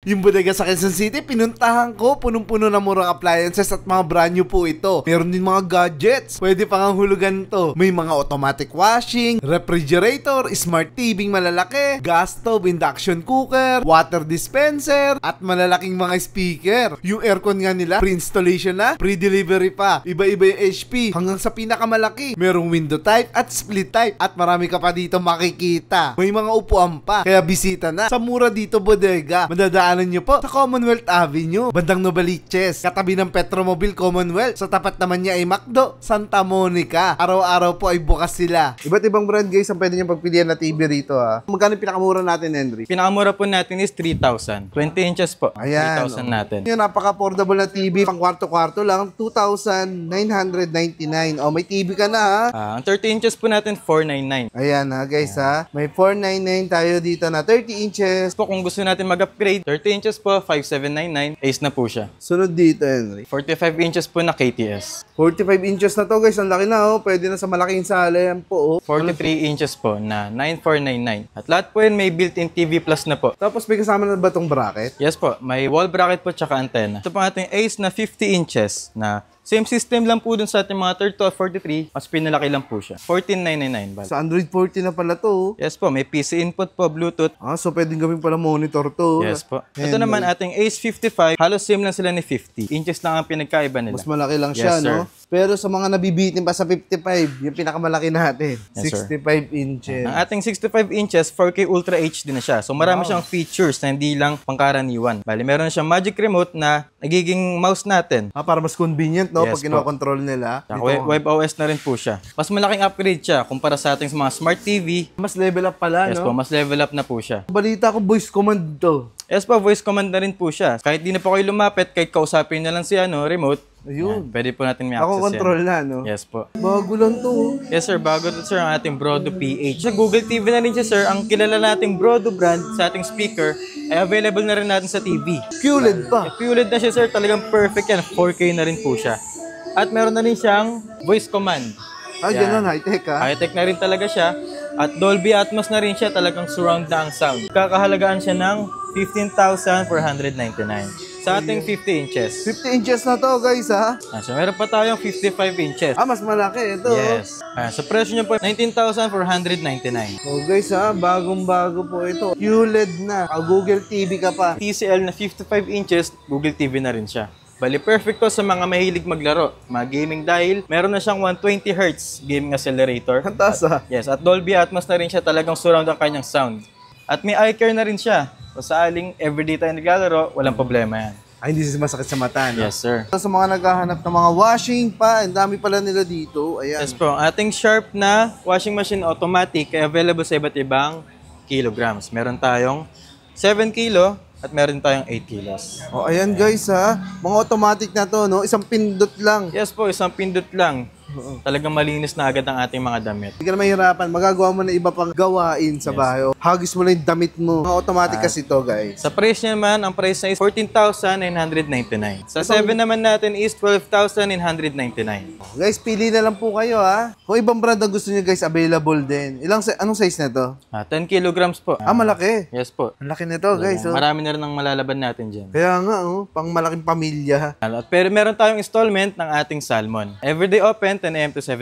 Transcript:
Yung bodega sa Quezon City, pinuntahan ko, punong-puno na murang appliances at mga brand new po ito. Meron din mga gadgets, pwede pang hulugan to. May mga automatic washing, refrigerator, smart TV malalaki, gas stove, induction cooker, water dispenser, at malalaking mga speaker. Yung aircon nga nila, pre-installation na, pre-delivery pa. Iba-iba yung HP, hanggang sa pinakamalaki. Merong window type at split type, at marami ka pa dito makikita. May mga upuan pa, kaya bisita na. Sa mura dito bodega, madadaanan nyo po sa Commonwealth Avenue, bandang Novaliches, katabi ng Petromobile Commonwealth. Sa tapat naman niya ay McDo, Santa Monica. Araw-araw po ay bukas sila. Iba't ibang brand guys ang pwede nyo pagpilian na TV rito ha. Magkano yung pinakamura natin, Henry? Pinakamura po natin is 3,000. 20 inches po. Ayan, 3,000 natin. Yung napaka-affordable na TV, pang kwarto-kwarto lang, 2,999. O, may TV ka na ha. Ang 30 inches po natin, 499. Ayan ha guys ha. May 499 tayo dito na 30 inches. Po, kung gusto natin mag-upgrade, 30 inches po, 5,799. Ace na po siya. Sunod dito, Henry. 45 inches po na KTS. 45 inches na to guys, ang laki na oh. Pwede na sa malaking sala yan po oh. 43 inches po na 9,499. At lahat po yun may built-in TV Plus na po. Tapos may kasama na ba tong bracket? Yes po, may wall bracket po tsaka antenna. Ito po ating Ace na 50 inches na same system lang po dun sa ating mga 32 at 43. Mas pinalaki lang po siya. 14,999 bali. Sa Android 14 na pala to. Yes po, may PC input po, Bluetooth. So pwedeng gawin pala monitor to. Yes po. Ito naman ating Ace 55. Halos same lang sila ni 50. Inches lang ang pinagkaiba nila. Mas malaki lang siya, yes, sir. no? Pero sa mga nabibitin pa sa 55, yung pinakamalaki natin, yes, 65 inches. Ang ating 65 inches, 4K Ultra HD na siya. So marami siyang features na hindi lang pangkaraniwan. Bali, meron siyang magic remote na nagiging mouse natin. Para mas convenient, no? Yes, pag kinokontrol nila. WebOS na rin po siya. Mas malaking upgrade siya kumpara sa ating mga smart TV. Mas level up pala, yes, no? Po, mas level up na po siya. Balita ko, voice command to. Yes po, voice command na rin po siya. Kahit di na po kayo lumapit, kahit kausapin na lang si remote, ayun. Yan, pwede po natin may access Ako control yan. na, no? Yes po. Bago lang to. Yes sir, bago to sir ang ating Brodo PH. Sa Google TV na rin siya sir, ang kilala nating Brodo brand sa ating speaker ay available na rin natin sa TV. QLED pa. QLED na siya sir, talagang perfect yan. 4K na rin po siya. At meron na rin siyang voice command. Ganun, high-tech ha? High-tech na rin talaga siya. At Dolby Atmos na rin siya, talagang surround na ang sound. Kakahalagaan siya ng 15,499 sa ating 50 inches. 50 inches na to guys ha? So meron pa tayong 55 inches. Mas malaki ito. Yes. Sa presyo niya po, 19,499. Guys ha, bagong-bago po ito. QLED na. Google TV ka pa. TCL na 55 inches, Google TV na rin siya. Bali, perfect to sa mga mahilig maglaro. Mga gaming dahil meron na siyang 120 Hz gaming accelerator. Ang taas ha? Yes, at Dolby Atmos na rin siya, talagang surround ang kanyang sound. At may eye care na rin siya. So sa aling everyday tayo naglalaro, walang problema yan. Hindi masakit sa mata, no? Yes, sir. Sa mga naghahanap ng mga washing pa, ang dami pala nila dito. Ayan. Yes po, ating Sharp na washing machine automatic ay available sa iba't ibang kilograms. Meron tayong 7 kilo at meron tayong 8 kilos. Ayan guys ha. Mga automatic na to, no? Isang pindot lang. Yes po, isang pindot lang. Talagang malinis na agad ang ating mga damit. Hindi ka na mahirapan. Magagawa mo na iba pang gawain sa bahay. Hagis mo na yung damit mo. Mga automatic kasi to guys. Sa price niya naman, ang price niya is 14,999. Sa 7 naman natin is 12,999. Guys, pili na lang po kayo ha. Kung ibang brand ang gusto niyo guys, available din. Anong size na to? 10 kilograms po. Malaki. Yes po. Ang laki nito guys. Marami na rin ang malalaban natin dyan. Kaya nga, pang malaking pamilya. Pero meron tayong installment ng ating Salmon. Everyday open, 10 AM to 7